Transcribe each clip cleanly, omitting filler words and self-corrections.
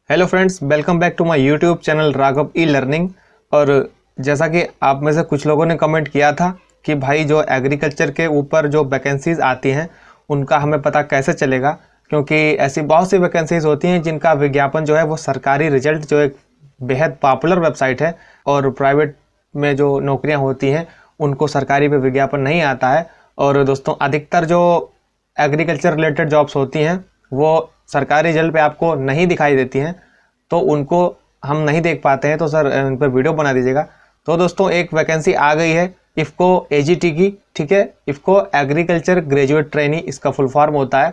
Hello friends, welcome back to my YouTube channel Raghav e learning. और जैसा कि आप में से कुछ लोगों ने कमेंट किया था कि भाई जो एग्रीकल्चर के ऊपर जो वैकेंसीज़ आती हैं उनका हमें पता कैसे चलेगा, क्योंकि ऐसी बहुत सी वैकेंसीज़ होती हैं जिनका विज्ञापन जो है वो सरकारी रिजल्ट जो एक बेहद पॉपुलर वेबसाइट है और प्राइवेट में जो नौकरियाँ होती हैं उनको सरकारी पे विज्ञापन नहीं आता है। और दोस्तों, अधिकतर जो एग्रीकल्चर रिलेटेड जॉब्स होती हैं वो सरकारी रिजल्ट पे आपको नहीं दिखाई देती हैं, तो उनको हम नहीं देख पाते हैं, तो सर इन पर वीडियो बना दीजिएगा। तो दोस्तों, एक वैकेंसी आ गई है इफ़को एजीटी की, ठीक है, इफ़को एग्रीकल्चर ग्रेजुएट ट्रेनी इसका फुल फॉर्म होता है।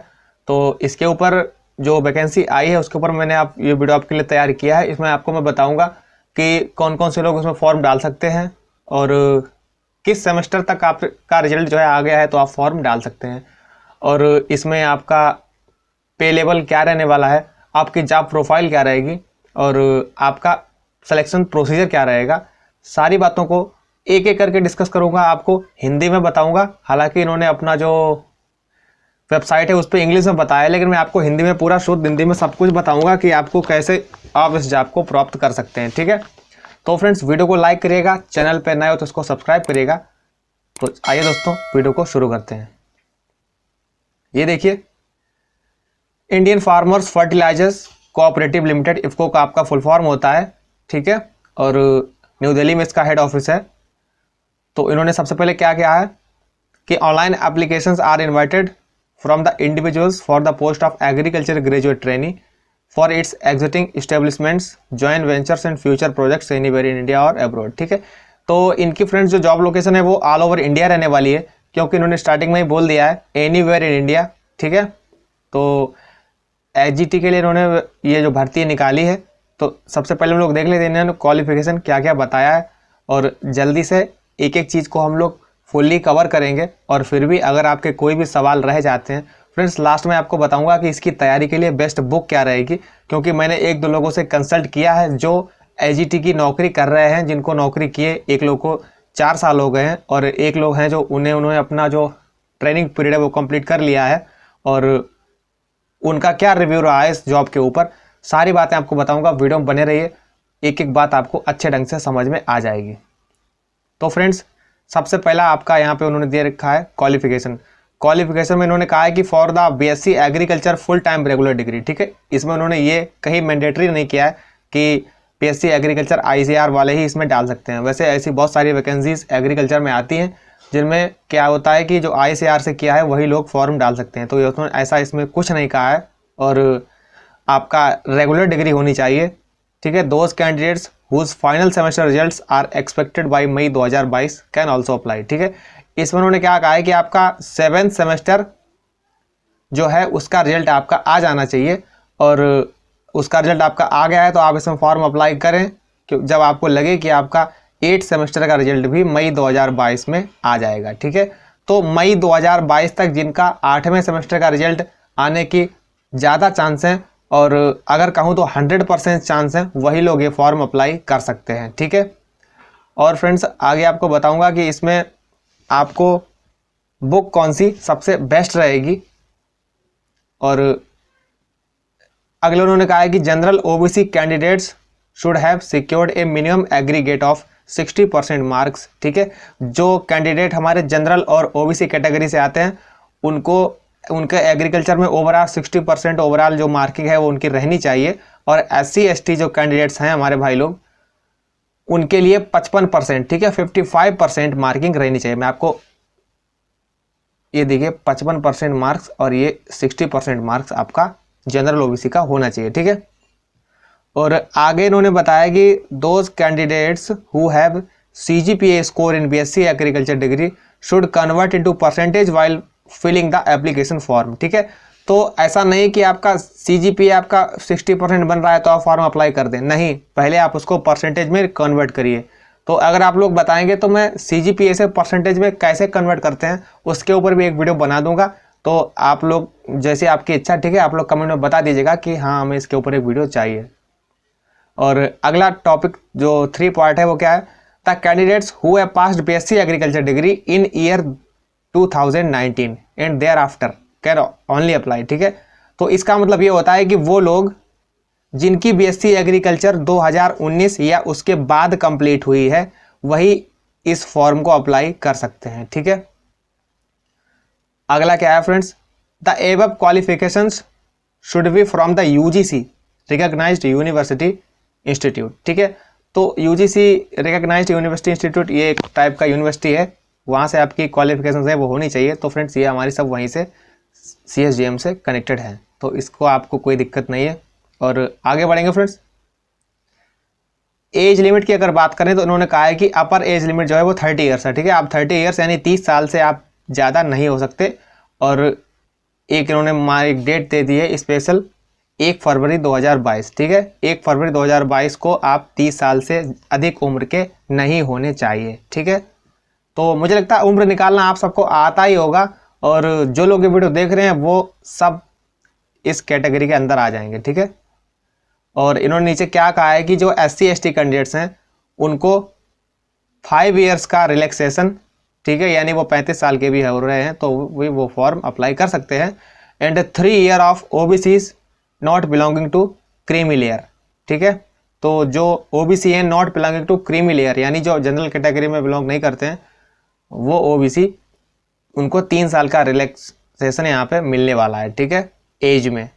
तो इसके ऊपर जो वैकेंसी आई है उसके ऊपर मैंने ये वीडियो आपके लिए तैयार किया है। इसमें आपको मैं बताऊंगा कि कौन कौन से लोग उसमें फॉर्म डाल सकते हैं और किस सेमेस्टर तक आपका रिजल्ट जो है आ गया है तो आप फॉर्म डाल सकते हैं, और इसमें आपका पे लेवल क्या रहने वाला है, आपकी जॉब प्रोफाइल क्या रहेगी और आपका सिलेक्शन प्रोसीजर क्या रहेगा, सारी बातों को एक एक करके डिस्कस करूंगा। आपको हिंदी में बताऊंगा, हालांकि इन्होंने अपना जो वेबसाइट है उस पर इंग्लिश में बताया, लेकिन मैं आपको हिंदी में पूरा शुद्ध हिंदी में सब कुछ बताऊंगा कि आपको कैसे आप इस जॉब को प्राप्त कर सकते हैं, ठीक है। तो फ्रेंड्स, वीडियो को लाइक करिएगा, चैनल पर नए हो तो इसको सब्सक्राइब करिएगा। तो आइए दोस्तों, वीडियो को शुरू करते हैं। ये देखिए, Indian Farmers Fertilisers Cooperative Limited IFFCO का आपका फुल फॉर्म होता है, ठीक है, और न्यू दिल्ली में इसका हेड ऑफिस है। तो इन्होंने सबसे पहले क्या किया है कि online applications are invited from the individuals for the post of agriculture graduate trainee for its existing establishments, joint ventures and future projects anywhere in India और अब्रॉड, ठीक है। तो इनकी फ्रेंड्स जो जॉब लोकेशन है वो ऑल ओवर इंडिया रहने वाली है, क्योंकि इन्होंने स्टार्टिंग में ही बोल दिया है एनीवेयर इन इंडिया, ठीक है। तो एजीटी के लिए इन्होंने ये जो भर्ती निकाली है, तो सबसे पहले हम लोग देख लेते हैं इन्होंने क्वालिफिकेशन क्या क्या बताया है, और जल्दी से एक एक चीज़ को हम लोग फुल्ली कवर करेंगे। और फिर भी अगर आपके कोई भी सवाल रह जाते हैं फ्रेंड्स, लास्ट में आपको बताऊंगा कि इसकी तैयारी के लिए बेस्ट बुक क्या रहेगी, क्योंकि मैंने एक दो लोगों से कंसल्ट किया है जो एजीटी की नौकरी कर रहे हैं, जिनको नौकरी किए एक लोग को 4 साल हो गए हैं और एक लोग हैं जो उन्होंने अपना जो ट्रेनिंग पीरियड है वो कंप्लीट कर लिया है, और उनका क्या रिव्यू रहा है इस जॉब के ऊपर। सारी बातें आपको बताऊंगा, वीडियो में बने रहिए, एक एक बात आपको अच्छे ढंग से समझ में आ जाएगी। तो फ्रेंड्स, सबसे पहला आपका यहाँ पे उन्होंने दे रखा है क्वालिफिकेशन में इन्होंने कहा है कि for the BSc agriculture full time regular degree, ठीक है। इसमें उन्होंने ये कहीं मैंडेटरी नहीं किया है कि बीएससी एग्रीकल्चर आईसीआर वाले ही इसमें डाल सकते हैं। वैसे ऐसी बहुत सारी वैकेंसीज एग्रीकल्चर में आती हैं जिनमें क्या होता है कि जो आईसीआर से किया है वही लोग फॉर्म डाल सकते हैं, तो ये ऐसा इसमें कुछ नहीं कहा है। और आपका रेगुलर डिग्री होनी चाहिए, ठीक है। Those candidates whose final semester results are expected by May 2022 can also apply, ठीक है। इसमें उन्होंने क्या कहा है कि आपका 7th सेमेस्टर जो है उसका रिजल्ट आपका आ जाना चाहिए, और उसका रिजल्ट आपका आ गया है तो आप इसमें फॉर्म अप्लाई करें जब आपको लगे कि आपका 8th सेमेस्टर का रिजल्ट भी मई 2022 में आ जाएगा, ठीक है। तो मई 2022 तक जिनका 8वें सेमेस्टर का रिजल्ट आने की ज़्यादा चांस हैं, और अगर कहूँ तो 100% चांस हैं, वही लोग ये फॉर्म अप्लाई कर सकते हैं, ठीक है। और फ्रेंड्स, आगे आपको बताऊंगा कि इसमें आपको बुक कौन सी सबसे बेस्ट रहेगी। और अगले उन्होंने कहा है कि general OBC candidates should have secured A minimum aggregate of 60% marks, ठीक है। जो कैंडिडेट हमारे जनरल और ओबीसी कैटेगरी से आते हैं उनको उनके एग्रीकल्चर में ओवरऑल 60% ओवरऑल जो मार्किंग है वो उनकी रहनी चाहिए। और SC ST जो कैंडिडेट्स हैं हमारे भाई लोग, उनके लिए 55%, ठीक है, 55% मार्किंग रहनी चाहिए। मैं आपको ये देखिए 55% मार्क्स और ये 60% मार्क्स आपका जनरल ओबीसी का होना चाहिए, ठीक है। और आगे इन्होंने बताया कि those candidates who have CGPA score in BSc agriculture degree should convert into percentage while filling the application form, ठीक है। तो ऐसा नहीं कि आपका CGPA आपका 60% बन रहा है तो आप फॉर्म अप्लाई कर दें, नहीं, पहले आप उसको परसेंटेज में कन्वर्ट करिए। तो अगर आप लोग बताएंगे तो मैं CGPA से परसेंटेज में कैसे कन्वर्ट करते हैं उसके ऊपर भी एक वीडियो बना दूंगा। तो आप लोग जैसे आपकी इच्छा, ठीक है, आप लोग कमेंट में बता दीजिएगा कि हाँ हमें इसके ऊपर एक वीडियो चाहिए। और अगला टॉपिक जो 3 पार्ट है वो क्या है, the candidates who have passed BSc agriculture degree in year 2019 and thereafter can only apply, ठीक है। तो इसका मतलब ये होता है कि वो लोग जिनकी बीएससी एग्रीकल्चर 2019 या उसके बाद कंप्लीट हुई है वही इस फॉर्म को अप्लाई कर सकते हैं। ठीक है, अगला क्या है friends, the above qualifications should be from the UGC recognised university institute. ठीक है, तो यूजीसी रिकॉग्नाइज्ड यूनिवर्सिटी इंस्टीट्यूट ये एक टाइप का यूनिवर्सिटी है, वहाँ से आपकी क्वालिफिकेशन है वो होनी चाहिए। तो फ्रेंड्स ये हमारी सब वहीं से CSGM से कनेक्टेड है, तो इसको आपको कोई दिक्कत नहीं है। और आगे बढ़ेंगे फ्रेंड्स, एज लिमिट की अगर बात करें तो उन्होंने कहा है कि अपर एज लिमिट जो है वो 30 ईयर्स है। ठीक है, आप 30 ईयर्स यानी 30 साल से आप ज़्यादा नहीं हो सकते। और एक इन्होंने एक डेट दे दी है स्पेशल 1 फरवरी 2022। ठीक है, 1 फरवरी 2022 को आप 30 साल से अधिक उम्र के नहीं होने चाहिए। ठीक है, तो मुझे लगता है उम्र निकालना आप सबको आता ही होगा, और जो लोग ये वीडियो देख रहे हैं वो सब इस कैटेगरी के अंदर आ जाएंगे। ठीक है, और इन्होंने नीचे क्या कहा है कि जो SC ST कैंडिडेट्स हैं उनको 5 ईयर्स का रिलैक्सेशन, ठीक है, यानी वो 35 साल के भी हो रहे हैं तो वो फॉर्म अप्लाई कर सकते हैं। And 3 year of OBCs not belonging to creamy layer. ठीक है, तो जो OBC हैं not belonging to creamy layer यानी जो जनरल कैटेगरी में बिलोंग नहीं करते हैं वो OBC, उनको 3 साल का रिलैक्सेशन यहाँ पे मिलने वाला है। ठीक है, एज में।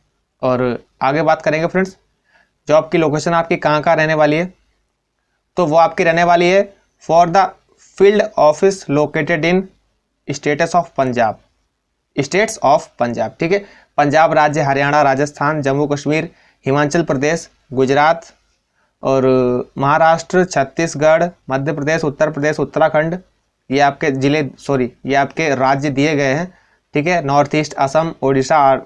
और आगे बात करेंगे फ्रेंड्स, जॉब की लोकेशन आपकी कहाँ रहने वाली है, तो वो आपकी रहने वाली है for the field office located in states of Punjab, states of Punjab. ठीक है, पंजाब राज्य, हरियाणा, राजस्थान, जम्मू कश्मीर, हिमाचल प्रदेश, गुजरात और महाराष्ट्र, छत्तीसगढ़, मध्य प्रदेश, उत्तर प्रदेश, उत्तराखंड, ये आपके जिले ये आपके राज्य दिए गए हैं। ठीक है, नॉर्थ ईस्ट, असम, उड़ीसा,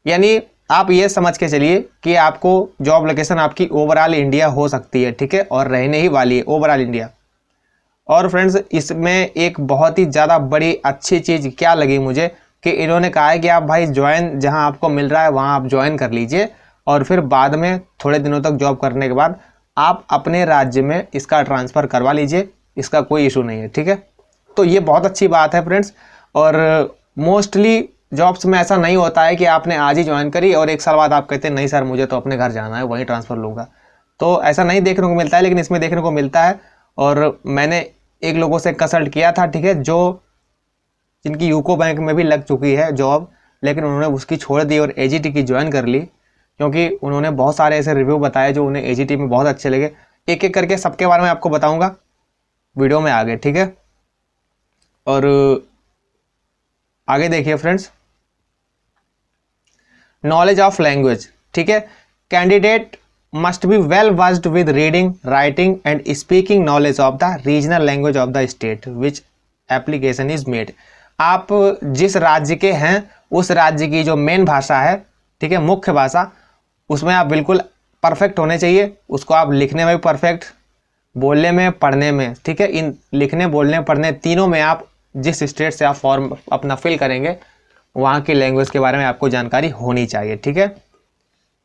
यानी आप ये समझ के चलिए कि आपको जॉब लोकेशन आपकी ओवरऑल इंडिया हो सकती है। ठीक है, और रहने ही वाली है ओवरऑल इंडिया। और फ्रेंड्स इसमें एक बहुत ही ज़्यादा बड़ी अच्छी चीज़ क्या लगी मुझे कि इन्होंने कहा है कि आप भाई ज्वाइन जहां आपको मिल रहा है वहां आप ज्वाइन कर लीजिए, और फिर बाद में थोड़े दिनों तक जॉब करने के बाद आप अपने राज्य में इसका ट्रांसफ़र करवा लीजिए, इसका कोई इशू नहीं है। ठीक है, तो ये बहुत अच्छी बात है फ्रेंड्स। और मोस्टली जॉब्स में ऐसा नहीं होता है कि आपने आज ही ज्वाइन करी और 1 साल बाद आप कहते हैं नहीं सर मुझे तो अपने घर जाना है वहीं ट्रांसफ़र लूँगा, तो ऐसा नहीं देखने को मिलता है, लेकिन इसमें देखने को मिलता है। और मैंने एक लोगों से कंसल्ट किया था, ठीक है, जो जिनकी यूको बैंक में भी लग चुकी है जॉब, लेकिन उन्होंने उसकी छोड़ दी और AGT की ज्वाइन कर ली, क्योंकि उन्होंने बहुत सारे ऐसे रिव्यू बताए जो उन्हें AGT में बहुत अच्छे लगे। एक एक करके सबके बारे में आपको बताऊँगा वीडियो में आगे। ठीक है, और आगे देखिए फ्रेंड्स, नॉलेज ऑफ लैंग्वेज। ठीक है, candidate must be well versed with reading, writing and speaking knowledge of the regional language of the state which application is made. आप जिस राज्य के हैं उस राज्य की जो मेन भाषा है, ठीक है, मुख्य भाषा, उसमें आप बिल्कुल परफेक्ट होने चाहिए। उसको आप लिखने में भी परफेक्ट, बोलने में, पढ़ने में। ठीक है, इन लिखने, बोलने, पढ़ने तीनों में आप जिस स्टेट से आप फॉर्म अपना फिल करेंगे वहाँ की लैंग्वेज के बारे में आपको जानकारी होनी चाहिए। ठीक है,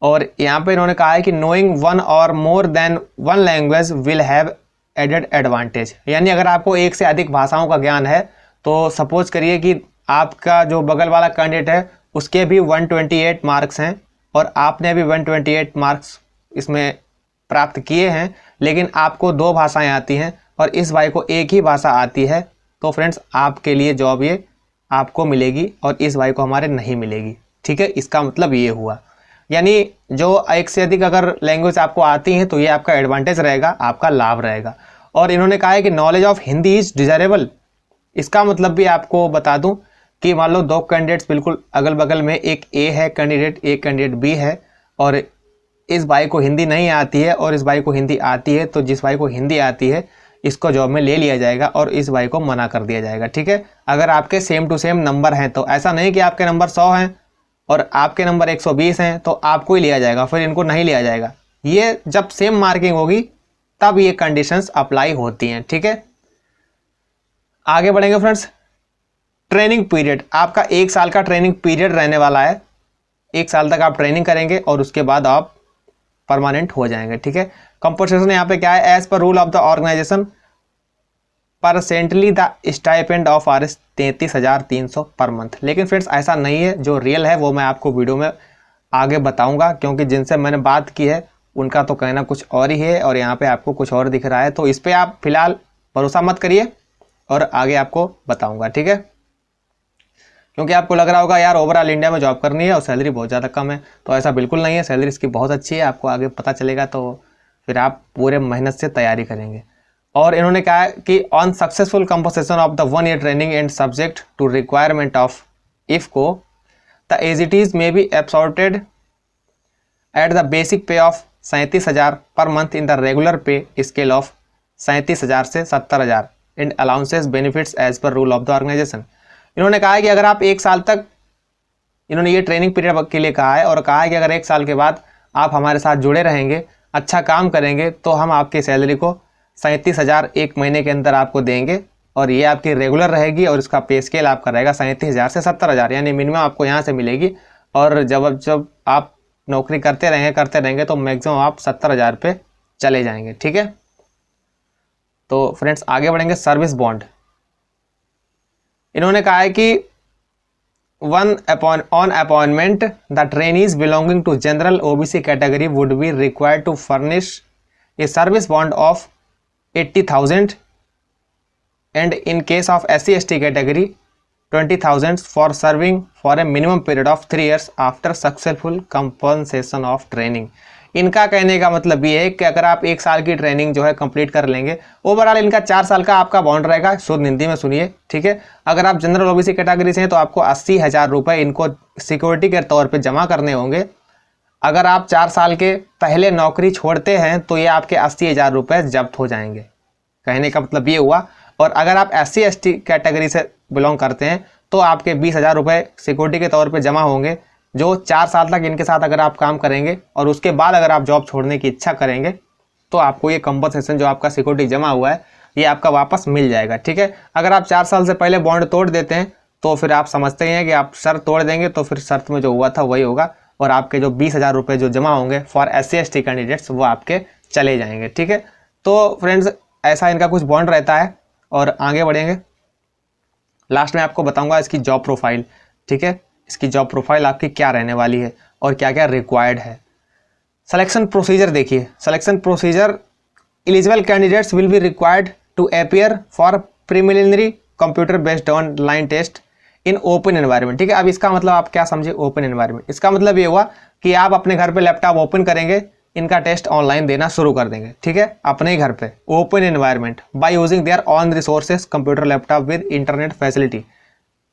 और यहाँ पे इन्होंने कहा है कि नोइंग 1 और more than 1 language will have added advantage, यानी अगर आपको 1 से अधिक भाषाओं का ज्ञान है तो सपोज करिए कि आपका जो बगल वाला कैंडिडेट है उसके भी 128 मार्क्स हैं और आपने भी 128 मार्क्स इसमें प्राप्त किए हैं, लेकिन आपको 2 भाषाएं आती हैं और इस भाई को 1 ही भाषा आती है, तो फ्रेंड्स आपके लिए जॉब ये आपको मिलेगी और इस भाई को हमारे नहीं मिलेगी। ठीक है, इसका मतलब ये हुआ, यानी जो 1 से अधिक अगर लैंग्वेज आपको आती हैं तो ये आपका एडवांटेज रहेगा, आपका लाभ रहेगा। और इन्होंने कहा है कि knowledge of Hindi is desirable, इसका मतलब भी आपको बता दूं कि मान लो 2 कैंडिडेट्स बिल्कुल अगल बगल में, एक A है कैंडिडेट, एक कैंडिडेट B है, और इस भाई को हिंदी नहीं आती है और इस भाई को हिंदी आती है, तो जिस भाई को हिंदी आती है इसको जॉब में ले लिया जाएगा और इस भाई को मना कर दिया जाएगा। ठीक है, अगर आपके सेम टू सेम नंबर हैं, तो ऐसा नहीं कि आपके नंबर 100 हैं और आपके नंबर 120 हैं तो आपको ही लिया जाएगा, फिर इनको नहीं लिया जाएगा। ये जब सेम मार्किंग होगी तब ये कंडीशंस अप्लाई होती हैं। ठीक है, आगे बढ़ेंगे फ्रेंड्स। ट्रेनिंग पीरियड, आपका 1 साल का ट्रेनिंग पीरियड रहने वाला है। 1 साल तक आप ट्रेनिंग करेंगे और उसके बाद आप परमानेंट हो जाएंगे। ठीक है, कंपनसेशन यहाँ पे क्या है, as per rule of the organisation presently the stipend of Rs 33,300 per month. लेकिन फ्रेंड्स ऐसा नहीं है, जो रियल है वो मैं आपको वीडियो में आगे बताऊंगा, क्योंकि जिनसे मैंने बात की है उनका तो कहना कुछ और ही है और यहाँ पे आपको कुछ और दिख रहा है। तो इस पर आप फिलहाल भरोसा मत करिए और आगे आपको बताऊंगा, ठीक है। क्योंकि आपको लग रहा होगा यार ओवरऑल इंडिया में जॉब करनी है और सैलरी बहुत ज़्यादा कम है, तो ऐसा बिल्कुल नहीं है। सैलरी इसकी बहुत अच्छी है, आपको आगे पता चलेगा, तो फिर आप पूरे मेहनत से तैयारी करेंगे। और इन्होंने कहा है कि on successful composition of the 1 year training and subject to requirement of IFFCO the एजिटीज में be absorbed at the basic pay of 37,000 per month in the regular pay scale of 37,000 से 70,000 and allowances benefits as per rule of the organisation. इन्होंने कहा है कि अगर आप 1 साल तक, इन्होंने ये ट्रेनिंग पीरियड के लिए कहा है और कहा है कि अगर 1 साल के बाद आप हमारे साथ जुड़े रहेंगे, अच्छा काम करेंगे, तो हम आपकी सैलरी को 37,000 एक महीने के अंदर आपको देंगे और ये आपकी रेगुलर रहेगी और इसका पे स्केल आपका रहेगा 37,000 से 70,000, यानी मिनिमम आपको यहाँ से मिलेगी। और जब आप नौकरी करते रहेंगे तो मैक्सिमम आप 70,000 पे चले जाएंगे, ठीक है। तो फ्रेंड्स आगे बढ़ेंगे। सर्विस बॉन्ड, इन्होंने कहा है कि on appointment the trainees belonging to general OBC category would be required to furnish a service bond of 80,000 and in case of SC/ST category 20,000 for serving for a minimum period of 3 years after successful compensation of training. इनका कहने का मतलब ये है कि अगर आप 1 साल की ट्रेनिंग जो है कंप्लीट कर लेंगे, ओवरऑल इनका 4 साल का आपका बॉन्ड रहेगा। शुद्ध हिंदी में सुनिए, ठीक है। अगर आप जनरल ओबीसी कैटेगरी से हैं तो आपको 80,000 रुपये इनको सिक्योरिटी के तौर पे जमा करने होंगे। अगर आप 4 साल के पहले नौकरी छोड़ते हैं तो ये आपके 80,000 रुपये जब्त हो जाएंगे, कहने का मतलब ये हुआ। और अगर आप SC/ST कैटेगरी से बिलोंग करते हैं तो आपके 20,000 रुपये सिक्योरिटी के तौर पे जमा होंगे, जो 4 साल तक इनके साथ अगर आप काम करेंगे और उसके बाद अगर आप जॉब छोड़ने की इच्छा करेंगे तो आपको ये कंपनसेशन जो आपका सिक्योरिटी जमा हुआ है ये आपका वापस मिल जाएगा, ठीक है। अगर आप 4 साल से पहले बॉन्ड तोड़ देते हैं तो फिर आप समझते हैं कि आप शर्त तोड़ देंगे, तो फिर शर्त में जो हुआ था वही होगा और आपके जो 20,000 रुपये जो जमा होंगे फॉर SC/ST कैंडिडेट्स वो आपके चले जाएंगे, ठीक है। तो फ्रेंड्स ऐसा इनका कुछ बॉन्ड रहता है। और आगे बढ़ेंगे, लास्ट में आपको बताऊंगा इसकी जॉब प्रोफाइल, ठीक है। इसकी जॉब प्रोफाइल आपकी क्या रहने वाली है और क्या क्या रिक्वायर्ड है। सिलेक्शन प्रोसीजर देखिए, selection procedure, eligible candidates will be required to appear for preliminary computer based online test in open environment, ठीक है। अब इसका मतलब आप क्या समझे ओपन एनवायरनमेंट, इसका मतलब ये हुआ कि आप अपने घर पे लैपटॉप ओपन करेंगे, इनका टेस्ट ऑनलाइन देना शुरू कर देंगे, ठीक है, अपने ही घर पे open environment by using their on resources computer laptop with internet facility,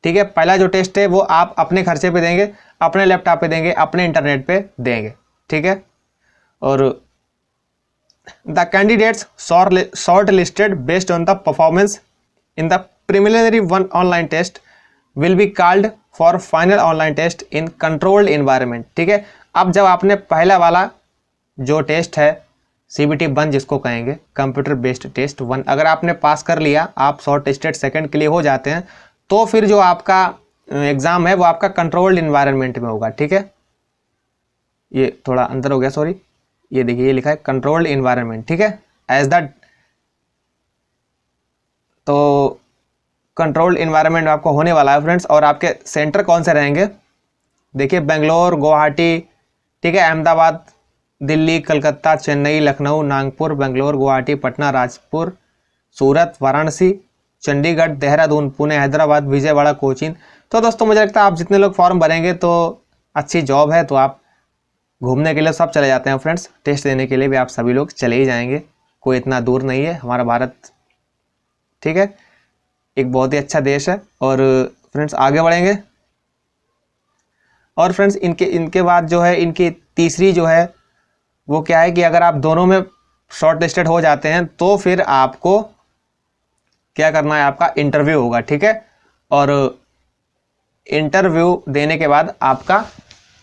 ठीक है। पहला जो टेस्ट है वो आप अपने खर्चे पे देंगे, अपने लैपटॉप पे देंगे, अपने इंटरनेट पे देंगे, ठीक है। और the candidates shortlisted based on the performance in the preliminary one online test will be called for final online test in controlled environment, ठीक है। अब जब आपने पहला वाला जो टेस्ट है CBT 1 जिसको कहेंगे कंप्यूटर बेस्ड टेस्ट 1, अगर आपने पास कर लिया, आप शॉर्ट लिस्टेड सेकंड के लिए हो जाते हैं, तो फिर जो आपका एग्ज़ाम है वो आपका कंट्रोल्ड इन्वायरमेंट में होगा, ठीक है। ये थोड़ा अंदर हो गया, सॉरी, ये देखिए ये लिखा है कंट्रोल्ड इन्वायरमेंट, ठीक है, एज द, तो कंट्रोल्ड इन्वायरमेंट आपको होने वाला है फ्रेंड्स। और आपके सेंटर कौन से रहेंगे, देखिए बेंगलोर, गुवाहाटी, ठीक है, अहमदाबाद, दिल्ली, कलकत्ता, चेन्नई, लखनऊ, नागपुर, बेंगलोर, गुवाहाटी, पटना, राजपुर, सूरत, वाराणसी, चंडीगढ़, देहरादून, पुणे, हैदराबाद, विजयवाड़ा, कोचीन। तो दोस्तों मुझे लगता है आप जितने लोग फॉर्म भरेंगे तो अच्छी जॉब है, तो आप घूमने के लिए सब चले जाते हैं फ्रेंड्स, टेस्ट देने के लिए भी आप सभी लोग चले ही जाएंगे, कोई इतना दूर नहीं है हमारा भारत, ठीक है, एक बहुत ही अच्छा देश है। और फ्रेंड्स आगे बढ़ेंगे। और फ्रेंड्स इनके बाद जो है इनकी तीसरी जो है वो क्या है कि अगर आप दोनों में शॉर्ट लिस्टेड हो जाते हैं तो फिर आपको क्या करना है, आपका इंटरव्यू होगा, ठीक है। और इंटरव्यू देने के बाद आपका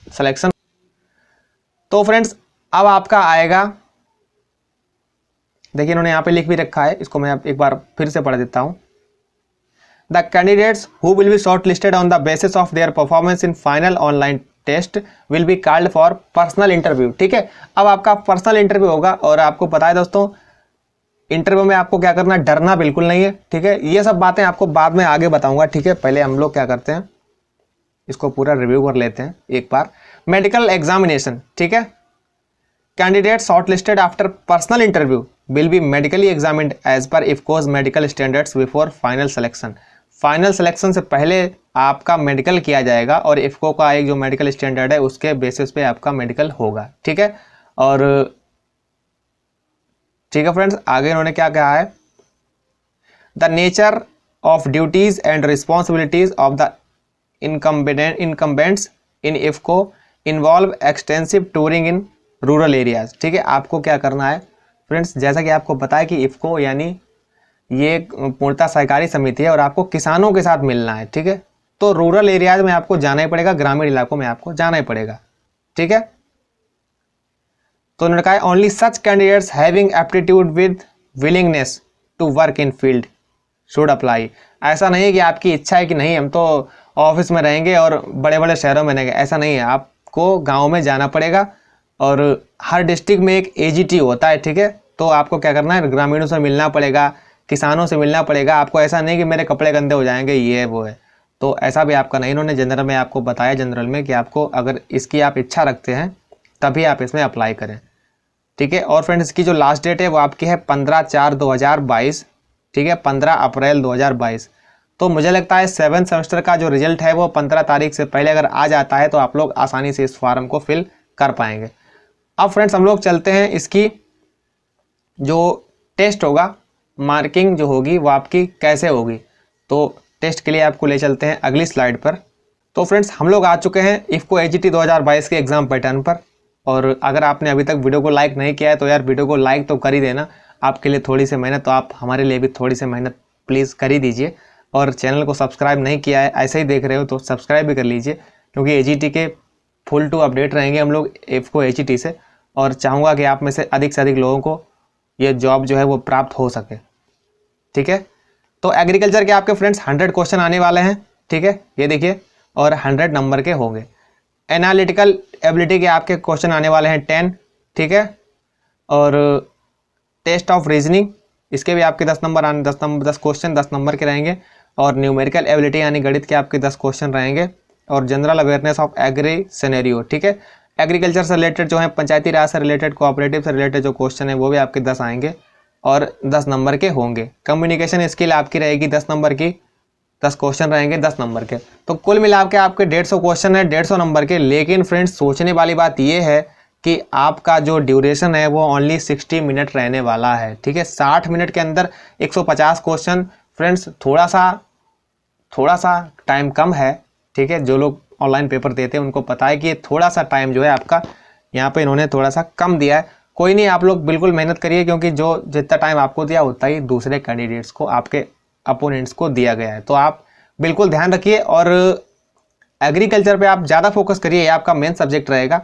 सिलेक्शन। तो फ्रेंड्स अब आपका आएगा, देखिए इन्होंने यहाँ पे लिख भी रखा है, इसको मैं एक बार फिर से पढ़ देता हूँ। The candidates who will be shortlisted on the basis of their performance in final online test will be called for personal interview, ठीक है। अब आपका पर्सनल इंटरव्यू होगा और आपको पता है दोस्तों इंटरव्यू में आपको क्या करना है, डरना बिल्कुल नहीं है, ठीक है। ये सब बातें आपको बाद में आगे बताऊंगा, ठीक है। पहले हम लोग क्या करते हैं, इसको पूरा रिव्यू कर लेते हैं एक बार। मेडिकल एग्जामिनेशन, ठीक है। Candidate shortlisted after personal interview will be medically examined as per IFFCO's medical standards before final selection. Final selection से पहले आपका मेडिकल किया जाएगा और इफको का एक जो मेडिकल स्टैंडर्ड है उसके बेसिस पे आपका मेडिकल होगा, ठीक है। और ठीक है फ्रेंड्स, आगे इन्होंने क्या कहा है, the nature of duties and responsibilities of the incumbents in IFFCO involve extensive touring in rural areas, ठीक है। आपको क्या करना है फ्रेंड्स, जैसा कि आपको पता है कि इफको यानी ये पूर्णतः सहकारी समिति है और आपको किसानों के साथ मिलना है, ठीक है। तो रूरल एरियाज में आपको जाना ही पड़ेगा, ग्रामीण इलाकों में आपको जाना ही पड़ेगा, ठीक है। तो उन्होंने कहा only such candidates having aptitude with willingness to work in field should apply. ऐसा नहीं है कि आपकी इच्छा है कि नहीं हम तो ऑफिस में रहेंगे और बड़े बड़े शहरों में रहेंगे, ऐसा नहीं है। आपको गाँव में जाना पड़ेगा और हर डिस्ट्रिक्ट में एक एजीटी होता है, ठीक है। तो आपको क्या करना है, ग्रामीणों से मिलना पड़ेगा, किसानों से मिलना पड़ेगा। आपको ऐसा नहीं कि मेरे कपड़े गंदे हो जाएंगे, ये है वो है, तो ऐसा भी आपका नहीं। इन्होंने जनरल में आपको बताया, जनरल में कि आपको अगर इसकी आप इच्छा रखते हैं तभी आप इसमें अप्लाई करें, ठीक है। और फ्रेंड्स इसकी जो लास्ट डेट है वो आपकी है 15/4/2022, ठीक है, 15 अप्रैल 2022। तो मुझे लगता है 7th सेमेस्टर का जो रिजल्ट है वो 15 तारीख से पहले अगर आ जाता है तो आप लोग आसानी से इस फॉर्म को फिल कर पाएंगे। अब फ्रेंड्स हम लोग चलते हैं, इसकी जो टेस्ट होगा, मार्किंग जो होगी वो आपकी कैसे होगी, तो टेस्ट के लिए आपको ले चलते हैं अगली स्लाइड पर। तो फ्रेंड्स हम लोग आ चुके हैं इफको एजीटी 2022 के एग्जाम पैटर्न पर। और अगर आपने अभी तक वीडियो को लाइक नहीं किया है तो यार वीडियो को लाइक तो कर ही देना, आपके लिए थोड़ी सी मेहनत, तो आप हमारे लिए भी थोड़ी सी मेहनत प्लीज़ कर ही दीजिए। और चैनल को सब्सक्राइब नहीं किया है, ऐसे ही देख रहे हो तो सब्सक्राइब भी कर लीजिए, क्योंकि एजीटी के फुल टू अपडेट रहेंगे हम लोग इफको एजीटी से। और चाहूँगा कि आप में से अधिक लोगों को ये जॉब जो है वो प्राप्त हो सके, ठीक है। तो एग्रीकल्चर के आपके फ्रेंड्स 100 क्वेश्चन आने वाले हैं, ठीक है, ये देखिए, और 100 नंबर के होंगे। एनालिटिकल एबिलिटी के आपके क्वेश्चन आने वाले हैं 10, ठीक है। और टेस्ट ऑफ रीजनिंग, इसके भी आपके 10 नंबर आने, 10 क्वेश्चन 10 नंबर के रहेंगे। और न्यूमेरिकल एबिलिटी यानी गणित के आपके 10 क्वेश्चन रहेंगे। और general awareness of agri scenario, ठीक है। एग्रीकल्चर से रिलेटेड जो है, पंचायती राज से रिलेटेड, कोऑपरेटिव से रिलेटेड जो क्वेश्चन है वो भी आपके 10 आएंगे और 10 नंबर के होंगे। कम्युनिकेशन स्किल आपकी रहेगी 10 नंबर की, 10 क्वेश्चन रहेंगे 10 नंबर के। तो कुल मिला के आपके 150 क्वेश्चन है 150 नंबर के। लेकिन फ्रेंड्स सोचने वाली बात ये है कि आपका जो ड्यूरेशन है वो ओनली 60 मिनट रहने वाला है, ठीक है। 60 मिनट के अंदर 150 क्वेश्चन। फ्रेंड्स थोड़ा सा टाइम कम है, ठीक है। जो लोग ऑनलाइन पेपर देते हैं उनको पता है कि थोड़ा सा टाइम जो है आपका यहाँ पे इन्होंने थोड़ा सा कम दिया है। कोई नहीं, आप लोग बिल्कुल मेहनत करिए, क्योंकि जो जितना टाइम आपको दिया उतना ही दूसरे कैंडिडेट्स को, आपके अपोनेंट्स को दिया गया है। तो आप बिल्कुल ध्यान रखिए और एग्रीकल्चर पे आप ज़्यादा फोकस करिए, ये आपका मेन सब्जेक्ट रहेगा।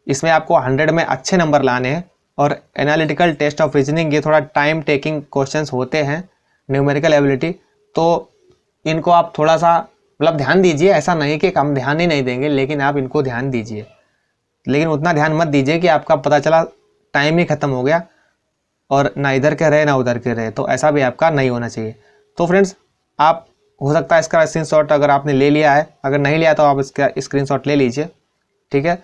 इसमें आपको 100 में अच्छे नंबर लाने हैं। और एनालिटिकल, टेस्ट ऑफ रीजनिंग, ये थोड़ा टाइम टेकिंग क्वेश्चंस होते हैं। न्यूमेरिकल एबिलिटी, तो इनको आप थोड़ा सा मतलब ध्यान दीजिए। ऐसा नहीं कि हम ध्यान ही नहीं देंगे, लेकिन आप इनको ध्यान दीजिए। लेकिन उतना ध्यान मत दीजिए कि आपका पता चला टाइम ही खत्म हो गया और ना इधर के रहे ना उधर के रहे, तो ऐसा भी आपका नहीं होना चाहिए। तो फ्रेंड्स आप हो सकता है इसका स्क्रीनशॉट अगर आपने ले लिया है, अगर नहीं लिया तो आप इसका स्क्रीनशॉट ले लीजिए, ठीक है।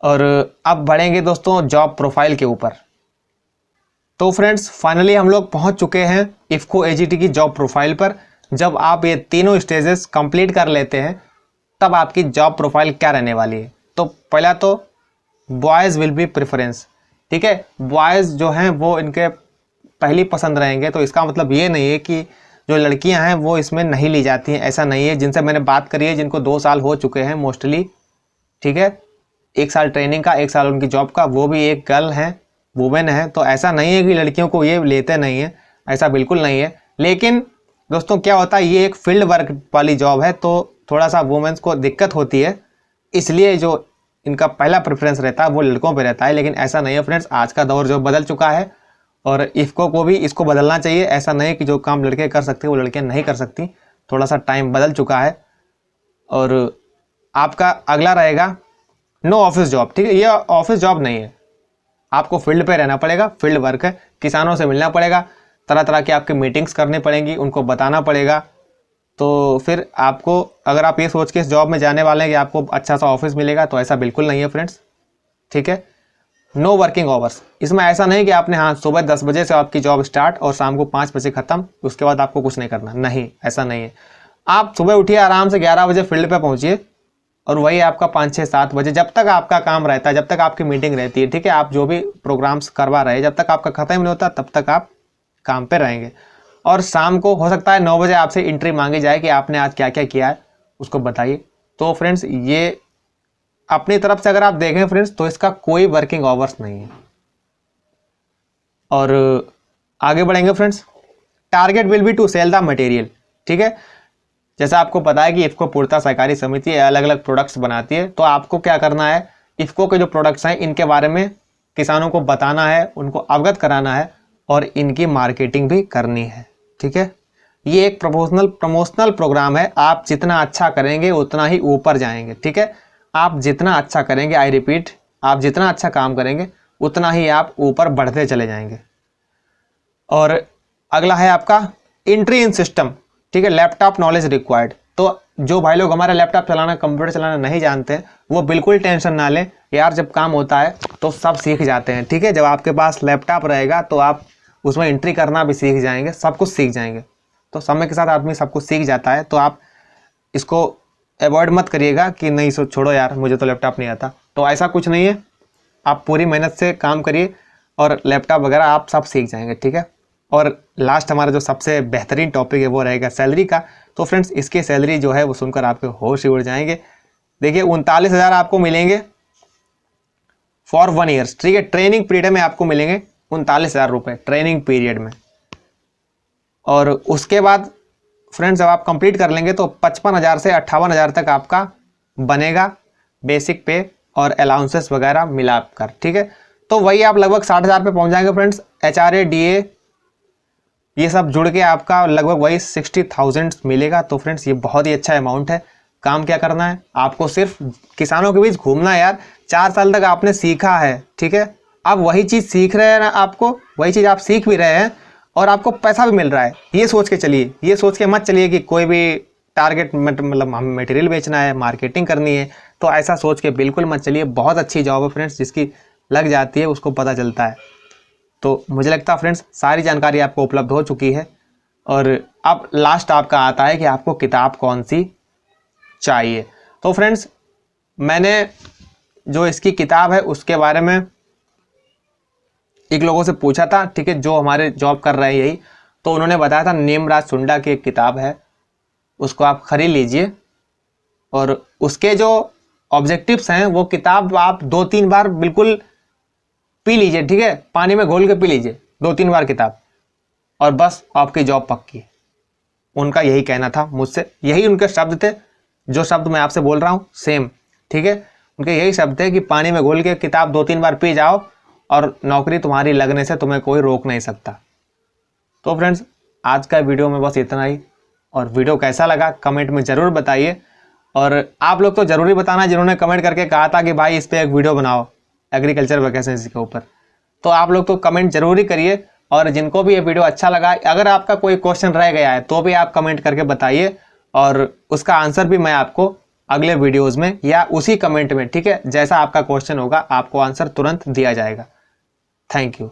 और अब बढ़ेंगे दोस्तों जॉब प्रोफाइल के ऊपर। तो फ्रेंड्स फाइनली हम लोग पहुंच चुके हैं इफको एजीटी की जॉब प्रोफाइल पर। जब आप ये तीनों स्टेजेस कंप्लीट कर लेते हैं तब आपकी जॉब प्रोफाइल क्या रहने वाली है। तो पहला तो बॉयज़ विल बी प्रेफरेंस, ठीक है। बॉयज़ जो हैं वो इनके पहली पसंद रहेंगे। तो इसका मतलब ये नहीं है कि जो लड़कियां हैं वो इसमें नहीं ली जाती हैं, ऐसा नहीं है। जिनसे मैंने बात करी है, जिनको 2 साल हो चुके हैं मोस्टली, ठीक है, 1 साल ट्रेनिंग का, 1 साल उनकी जॉब का, वो भी एक गर्ल हैं, वुमेन है। तो ऐसा नहीं है कि लड़कियों को ये लेते नहीं है, ऐसा बिल्कुल नहीं है। लेकिन दोस्तों क्या होता है, ये एक फील्ड वर्क वाली जॉब है, तो थोड़ा सा वुमेन्स को दिक्कत होती है, इसलिए जो इनका पहला प्रेफरेंस रहता है वो लड़कों पे रहता है। लेकिन ऐसा नहीं है फ्रेंड्स, आज का दौर जो बदल चुका है और इफको को भी इसको बदलना चाहिए। ऐसा नहीं है कि जो काम लड़के कर सकते वो लड़कियां नहीं कर सकती, थोड़ा सा टाइम बदल चुका है। और आपका अगला रहेगा नो ऑफिस जॉब, ठीक है। ये ऑफिस जॉब नहीं है, आपको फील्ड पे रहना पड़ेगा, फील्ड वर्क है, किसानों से मिलना पड़ेगा, तरह तरह की आपकी मीटिंग्स करनी पड़ेंगी, उनको बताना पड़ेगा, तो फिर आपको, अगर आप ये सोच के इस जॉब में जाने वाले हैं कि आपको अच्छा सा ऑफिस मिलेगा, तो ऐसा बिल्कुल नहीं है फ्रेंड्स, ठीक है। नो वर्किंग आवर्स, इसमें ऐसा नहीं कि आपने हाँ सुबह 10 बजे से आपकी जॉब स्टार्ट और शाम को 5 बजे ख़त्म, उसके बाद आपको कुछ नहीं करना, नहीं, ऐसा नहीं है। आप सुबह उठिए आराम से 11 बजे फील्ड पे पहुंचिए और वही आपका 5, 6, 7 बजे, जब तक आपका काम रहता है, जब तक आपकी मीटिंग रहती है, ठीक है, आप जो भी प्रोग्राम्स करवा रहे हैं, जब तक आपका ख़त्म नहीं होता तब तक आप काम पे रहेंगे। और शाम को हो सकता है 9 बजे आपसे एंट्री मांगी जाए कि आपने आज क्या क्या किया है, उसको बताइए। तो फ्रेंड्स ये अपनी तरफ से अगर आप देखें फ्रेंड्स, तो इसका कोई वर्किंग आवर्स नहीं है। और आगे बढ़ेंगे friends. Target will be to sell the material, ठीक है। जैसा आपको पता है कि इफ़को पूर्णतः सहकारी समिति अलग अलग प्रोडक्ट्स बनाती है, तो आपको क्या करना है, इफ़को के जो प्रोडक्ट्स हैं इनके बारे में किसानों को बताना है, उनको अवगत कराना है और इनकी मार्केटिंग भी करनी है, ठीक है। ये एक प्रमोशनल प्रोग्राम है, आप जितना अच्छा करेंगे उतना ही ऊपर जाएंगे, ठीक है। आप जितना अच्छा करेंगे, आई रिपीट, आप जितना अच्छा काम करेंगे उतना ही आप ऊपर बढ़ते चले जाएंगे। और अगला है आपका एंट्री इन सिस्टम, ठीक है, लैपटॉप नॉलेज रिक्वायर्ड। तो जो भाई लोग हमारा लैपटॉप चलाना, कंप्यूटर चलाना नहीं जानते हैं, वो बिल्कुल टेंशन ना लें यार, जब काम होता है तो सब सीख जाते हैं, ठीक है। जब आपके पास लैपटॉप रहेगा तो आप उसमें एंट्री करना भी सीख जाएंगे, सब कुछ सीख जाएंगे। तो समय के साथ आदमी सब कुछ सीख जाता है, तो आप इसको अवॉइड मत करिएगा कि नहीं सो छोड़ो यार मुझे तो लैपटॉप नहीं आता, तो ऐसा कुछ नहीं है। आप पूरी मेहनत से काम करिए और लैपटॉप वगैरह आप सब सीख जाएंगे, ठीक है। और लास्ट हमारा जो सबसे बेहतरीन टॉपिक है वो रहेगा सैलरी का। तो फ्रेंड्स इसकी सैलरी जो है वो सुनकर आपके होश ही उड़ जाएंगे। देखिए 39,000 आपको मिलेंगे फॉर 1 ईयर, ठीक है। ट्रेनिंग पीरियड में आपको मिलेंगे 39,000 रुपये ट्रेनिंग पीरियड में। और उसके बाद फ्रेंड्स जब आप कंप्लीट कर लेंगे तो 55,000 से 58,000 तक आपका बनेगा बेसिक पे और अलाउंसेस वगैरह मिलाकर, ठीक है। तो वही आप लगभग 60,000 पे पहुंच जाएंगे फ्रेंड्स। HRA DA ये सब जुड़ के आपका लगभग वही 60,000 मिलेगा। तो फ्रेंड्स ये बहुत ही अच्छा अमाउंट है। काम क्या करना है, आपको सिर्फ किसानों के बीच घूमना है यार। 4 साल तक आपने सीखा है, ठीक है। अब वही चीज़ सीख रहे हैं ना, आपको वही चीज़ आप सीख भी रहे हैं और आपको पैसा भी मिल रहा है। ये सोच के चलिए, ये सोच के मत चलिए कि कोई भी टारगेट मतलब हमें मटेरियल बेचना है, मार्केटिंग करनी है, तो ऐसा सोच के बिल्कुल मत चलिए। बहुत अच्छी जॉब है फ्रेंड्स, जिसकी लग जाती है उसको पता चलता है। तो मुझे लगता है फ्रेंड्स सारी जानकारी आपको उपलब्ध हो चुकी है। और अब लास्ट आपका आता है कि आपको किताब कौन सी चाहिए। तो फ्रेंड्स मैंने जो इसकी किताब है उसके बारे में एक लोगों से पूछा था, ठीक है, जो हमारे जॉब कर रहे हैं यही, तो उन्होंने बताया था नेमराज सुंडा की एक किताब है, उसको आप खरीद लीजिए। और उसके जो ऑब्जेक्टिव्स हैं वो किताब आप 2-3 बार बिल्कुल पी लीजिए, ठीक है, पानी में घोल के पी लीजिए 2-3 बार किताब, और बस आपकी जॉब पक्की। उनका यही कहना था मुझसे, यही उनके शब्द थे, जो शब्द मैं आपसे बोल रहा हूँ सेम, ठीक है। उनके यही शब्द थे कि पानी में घोल के किताब 2-3 बार पी जाओ और नौकरी तुम्हारी लगने से तुम्हें कोई रोक नहीं सकता। तो फ्रेंड्स आज का वीडियो में बस इतना ही। और वीडियो कैसा लगा कमेंट में ज़रूर बताइए। और आप लोग तो ज़रूरी बताना जिन्होंने कमेंट करके कहा था कि भाई इस पर एक वीडियो बनाओ एग्रीकल्चर वैकेंसी के ऊपर, तो आप लोग तो कमेंट जरूरी करिए। और जिनको भी ये वीडियो अच्छा लगा, अगर आपका कोई क्वेश्चन रह गया है तो भी आप कमेंट करके बताइए, और उसका आंसर भी मैं आपको अगले वीडियोज़ में या उसी कमेंट में, ठीक है, जैसा आपका क्वेश्चन होगा आपको आंसर तुरंत दिया जाएगा। Thank you.